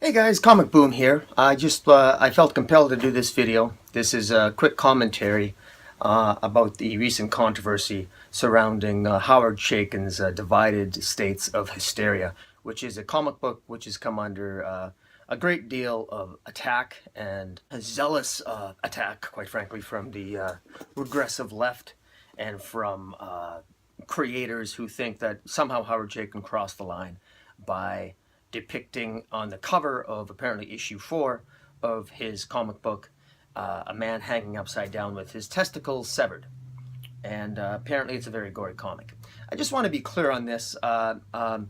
Hey guys, Comic Boom here. I felt compelled to do this video. This is a quick commentary about the recent controversy surrounding Howard Chaykin's Divided States of Hysteria, which is a comic book which has come under a great deal of attack, and a zealous attack, quite frankly, from the regressive left and from creators who think that somehow Howard Chaykin crossed the line by depicting on the cover of apparently issue 4 of his comic book a man hanging upside down with his testicles severed. And apparently it's a very gory comic. I just want to be clear on this. The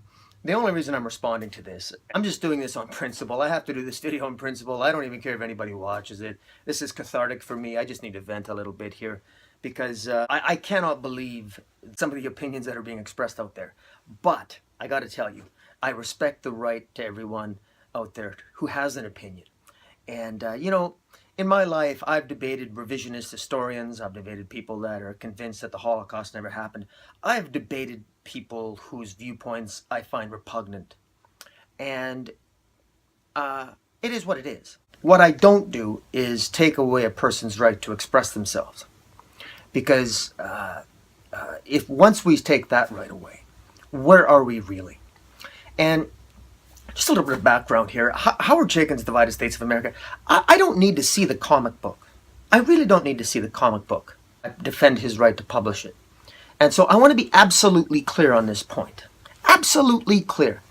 only reason I'm responding to this, I'm just doing this on principle. I have to do this video on principle. I don't even care if anybody watches it. This is cathartic for me. I just need to vent a little bit here because I cannot believe some of the opinions that are being expressed out there. But I got to tell you, I respect the right to everyone out there who has an opinion. And, you know, in my life, I've debated revisionist historians. I've debated people that are convinced that the Holocaust never happened. I've debated people whose viewpoints I find repugnant. And it is what it is. What I don't do is take away a person's right to express themselves. Because if once we take that right away, where are we really? And just a little bit of background here. Howard Chaykin's Divided States of America. I don't need to see the comic book. I really don't need to see the comic book. I defend his right to publish it. And so I want to be absolutely clear on this point. Absolutely clear.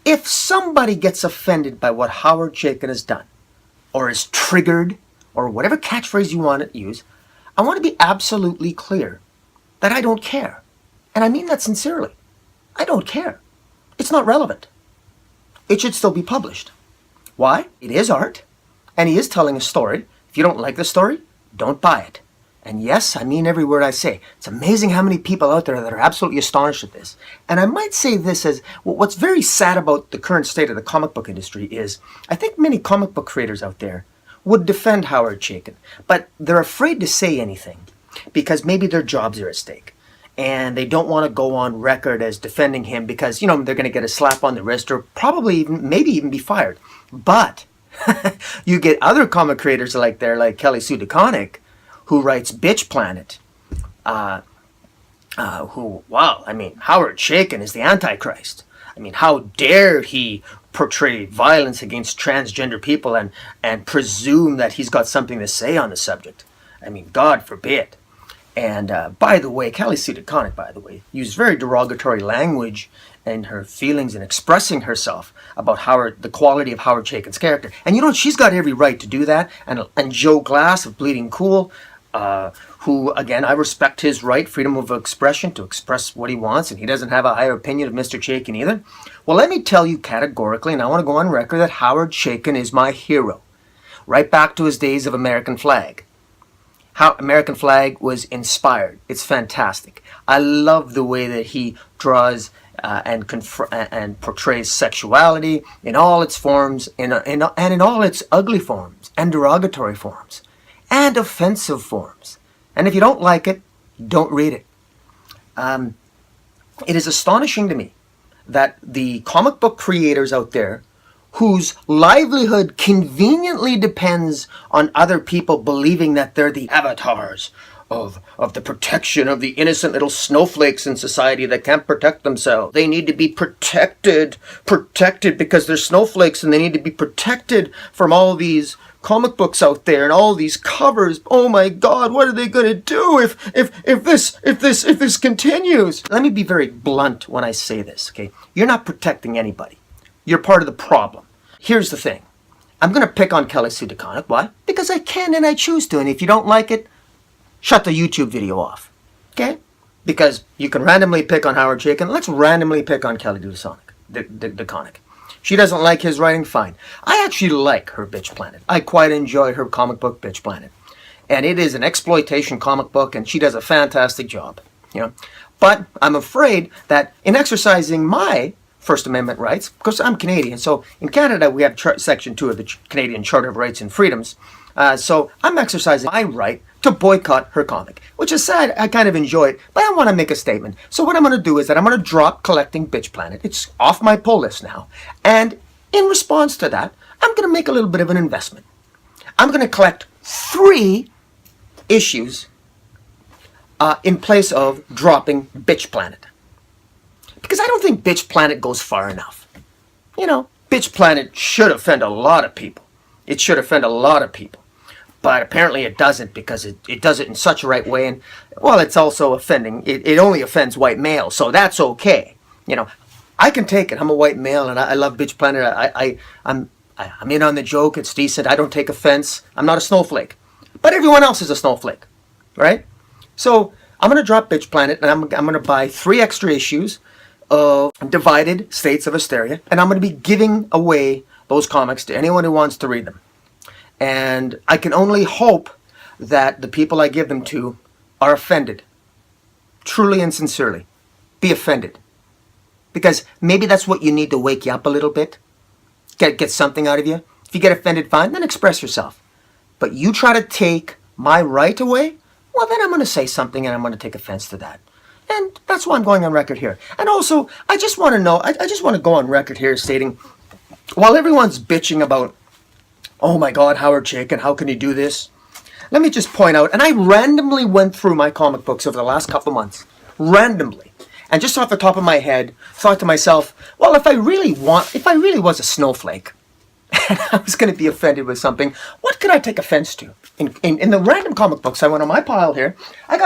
If somebody gets offended by what Howard Chaykin has done, or is triggered, or whatever catchphrase you want to use, I want to be absolutely clear that I don't care. And I mean that sincerely. I don't care. It's not relevant. It should still be published. Why? It is art, and he is telling a story. If you don't like the story, don't buy it. And yes, I mean every word I say. It's amazing how many people out there that are absolutely astonished at this. And I might say this as, what's very sad about the current state of the comic book industry is, I think many comic book creators out there would defend Howard Chaykin, but they're afraid to say anything because maybe their jobs are at stake. And they don't want to go on record as defending him because, you know, they're going to get a slap on the wrist or probably even, maybe even be fired. But you get other comic creators like Kelly Sue DeConnick, who writes Bitch Planet, wow, I mean, Howard Chaykin is the Antichrist. I mean, how dare he portray violence against transgender people and presume that he's got something to say on the subject. I mean, God forbid. And by the way, Kelly Sue DeConnick, by the way, used very derogatory language in her feelings and expressing herself about the quality of Howard Chaykin's character. And you know, she's got every right to do that. And Joe Glass of Bleeding Cool, who, again, I respect his right, freedom of expression, to express what he wants, and he doesn't have a higher opinion of Mr. Chaykin either. Well, let me tell you categorically, and I want to go on record, that Howard Chaykin is my hero. Right back to his days of American Flag. How American Flag was inspired. It's fantastic. I love the way that he draws and portrays sexuality in all its forms, and in all its ugly forms, and derogatory forms, and offensive forms. And if you don't like it, don't read it. It is astonishing to me that the comic book creators out there whose livelihood conveniently depends on other people believing that they're the avatars of the protection of the innocent little snowflakes in society that can't protect themselves. They need to be protected because they're snowflakes, and they need to be protected from all these comic books out there and all these covers. Oh my God, what are they going to do if this continues? Let me be very blunt when I say this, okay? You're not protecting anybody. You're part of the problem. Here's the thing. I'm going to pick on Kelly Sue DeConnick. Why? Because I can and I choose to. And if you don't like it, shut the YouTube video off. Okay? Because you can randomly pick on Howard Chaykin. Let's randomly pick on Kelly DeConnick. She doesn't like his writing, fine. I actually like her Bitch Planet. I quite enjoy her comic book, Bitch Planet. And it is an exploitation comic book, and she does a fantastic job. You know? But I'm afraid that in exercising my First Amendment rights, because I'm Canadian. So in Canada, we have Section 2 of the Canadian Charter of Rights and Freedoms. So I'm exercising my right to boycott her comic, which is sad. I kind of enjoy it, but I want to make a statement. So what I'm going to do is that I'm going to drop collecting Bitch Planet. It's off my pull list now. And in response to that, I'm going to make a little bit of an investment. I'm going to collect 3 issues in place of dropping Bitch Planet. Because I don't think Bitch Planet goes far enough. You know, Bitch Planet should offend a lot of people. It should offend a lot of people. But apparently it doesn't, because it does it in such a right way. And, well, it's also offending. It only offends white males, so that's okay. You know, I can take it. I'm a white male, and I love Bitch Planet. I'm in on the joke. It's decent. I don't take offense. I'm not a snowflake. But everyone else is a snowflake, right? So I'm going to drop Bitch Planet, and I'm going to buy 3 extra issues of Divided States of Hysteria, and I'm going to be giving away those comics to anyone who wants to read them. And I can only hope that the people I give them to are offended. Truly and sincerely. Be offended. Because maybe that's what you need to wake you up a little bit. Get something out of you. If you get offended, fine, then express yourself. But you try to take my right away, well, then I'm going to say something and I'm going to take offense to that. And that's why I'm going on record here. And also, I just want to know, I just want to go on record here stating, while everyone's bitching about, oh my God, Howard Chaykin, how can you do this? Let me just point out, and I randomly went through my comic books over the last couple months. Randomly. And just off the top of my head, thought to myself, well, if I really was a snowflake, and I was going to be offended with something, what could I take offense to? In the random comic books I went on my pile here, I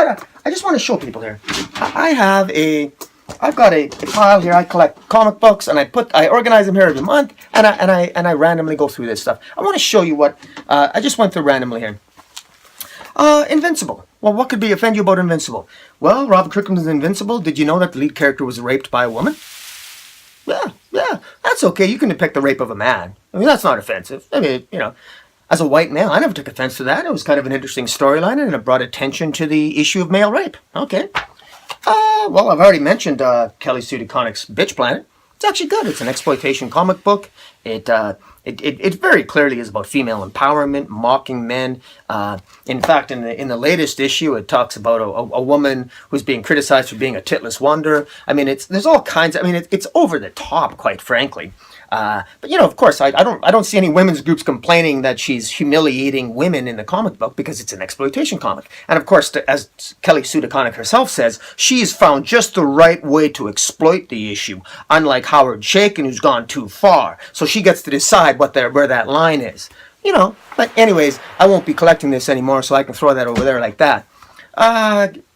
just want to show people here. I've got a pile here. I collect comic books, and I organize them here every month, and I randomly go through this stuff. I want to show you what I just went through randomly here. Invincible. Well, what could offend you about Invincible? Well, Robert Crickham's Invincible. Did you know that the lead character was raped by a woman? Yeah, that's okay. You can depict the rape of a man. I mean, that's not offensive. I mean, you know, as a white male, I never took offense to that. It was kind of an interesting storyline, and it brought attention to the issue of male rape. Okay. Well, I've already mentioned Kelly Sue DeConnick's Bitch Planet. It's actually good. It's an exploitation comic book. It very clearly is about female empowerment, mocking men. In fact, in the latest issue, it talks about a woman who's being criticized for being a titless wonder. I mean, there's all kinds. I mean, it's over the top, quite frankly. But you know, of course, I don't see any women's groups complaining that she's humiliating women in the comic book, because it's an exploitation comic. And of course, as Kelly Sue DeConnick herself says, she's found just the right way to exploit the issue, unlike Howard Chaykin, who's gone too far. So she gets to decide where that line is. You know, but anyways, I won't be collecting this anymore, so I can throw that over there like that.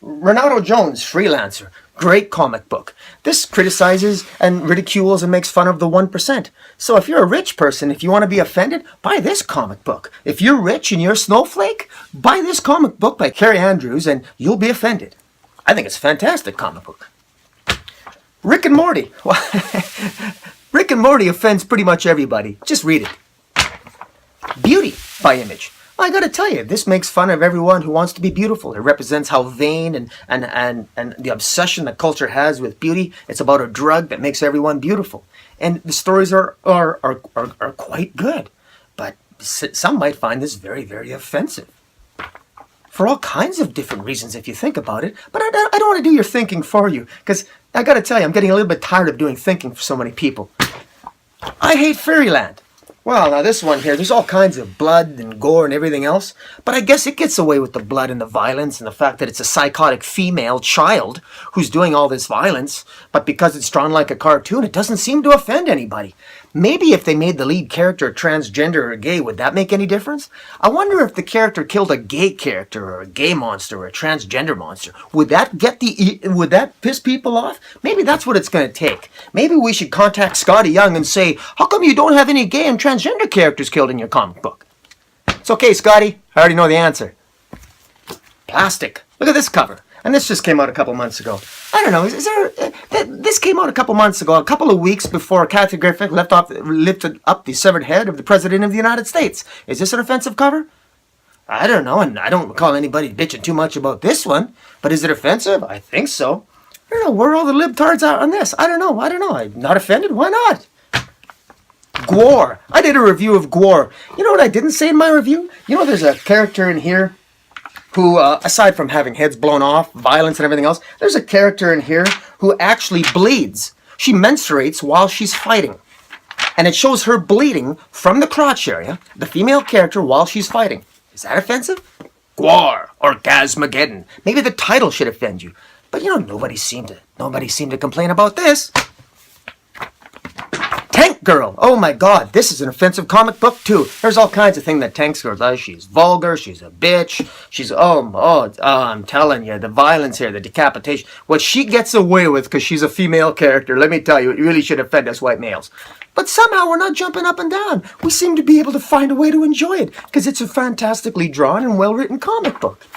Renato Jones, Freelancer. Great comic book. This criticizes and ridicules and makes fun of the 1%. So if you're a rich person, if you want to be offended, buy this comic book. If you're rich and you're a snowflake, buy this comic book by Carrie Andrews and you'll be offended. I think it's a fantastic comic book. Rick and Morty. Rick and Morty offends pretty much everybody. Just read it. Beauty by Image. I gotta tell you, this makes fun of everyone who wants to be beautiful. It represents how vain and the obsession that culture has with beauty. It's about a drug that makes everyone beautiful. And the stories are quite good. But some might find this very, very offensive. For all kinds of different reasons, if you think about it. But I don't want to do your thinking for you. Because I gotta tell you, I'm getting a little bit tired of doing thinking for so many people. I hate Fairyland. Well, now this one here, there's all kinds of blood and gore and everything else, but I guess it gets away with the blood and the violence and the fact that it's a psychotic female child who's doing all this violence, but because it's drawn like a cartoon, it doesn't seem to offend anybody. Maybe if they made the lead character transgender or gay, would that make any difference? I wonder if the character killed a gay character or a gay monster or a transgender monster. Would that piss people off? Maybe that's what it's going to take. Maybe we should contact Scotty Young and say, how come you don't have any gay and transgender characters killed in your comic book? It's okay, Scotty. I already know the answer. Plastic. Look at this cover. And this just came out a couple months ago. I don't know. This came out a couple months ago, a couple of weeks before Kathy Griffin lifted up the severed head of the President of the United States. Is this an offensive cover? I don't know, and I don't recall anybody bitching too much about this one. But is it offensive? I think so. I don't know where all the libtards are on this. I don't know. I'm not offended. Why not? Gwar. I did a review of Gwar. You know what I didn't say in my review? You know, there's a character in here who, aside from having heads blown off, violence and everything else, there's a character in here who actually bleeds. She menstruates while she's fighting. And it shows her bleeding from the crotch area, the female character, while she's fighting. Is that offensive? Gwar, Orgasmageddon. Maybe the title should offend you. But nobody seemed to complain about this. Tank Girl. Oh my God, this is an offensive comic book too. There's all kinds of things that Tank Girl does. She's vulgar. She's a bitch. She's I'm telling you, the violence here, the decapitation, what she gets away with because she's a female character. Let me tell you, it really should offend us white males. But somehow we're not jumping up and down. We seem to be able to find a way to enjoy it because it's a fantastically drawn and well-written comic book.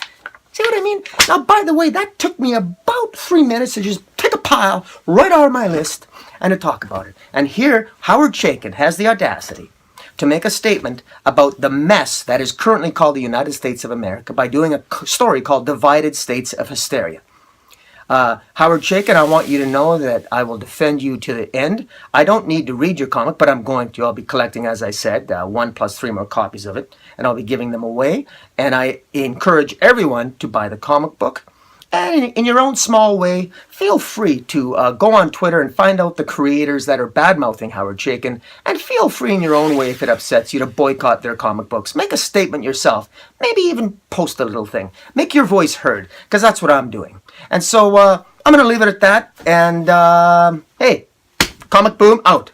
See what I mean? Now, by the way, that took me about 3 minutes to just pick a pile right out of my list and to talk about it. And here, Howard Chaykin has the audacity to make a statement about the mess that is currently called the United States of America by doing a story called Divided States of Hysteria. Howard Chaykin, I want you to know that I will defend you to the end. I don't need to read your comic, but I'm going to. I'll be collecting, as I said, 1 plus 3 more copies of it, and I'll be giving them away. And I encourage everyone to buy the comic book. And in your own small way, feel free to go on Twitter and find out the creators that are bad-mouthing Howard Chaykin. And feel free in your own way, if it upsets you, to boycott their comic books. Make a statement yourself. Maybe even post a little thing. Make your voice heard, because that's what I'm doing. And so I'm going to leave it at that. And hey, Comic Boom out.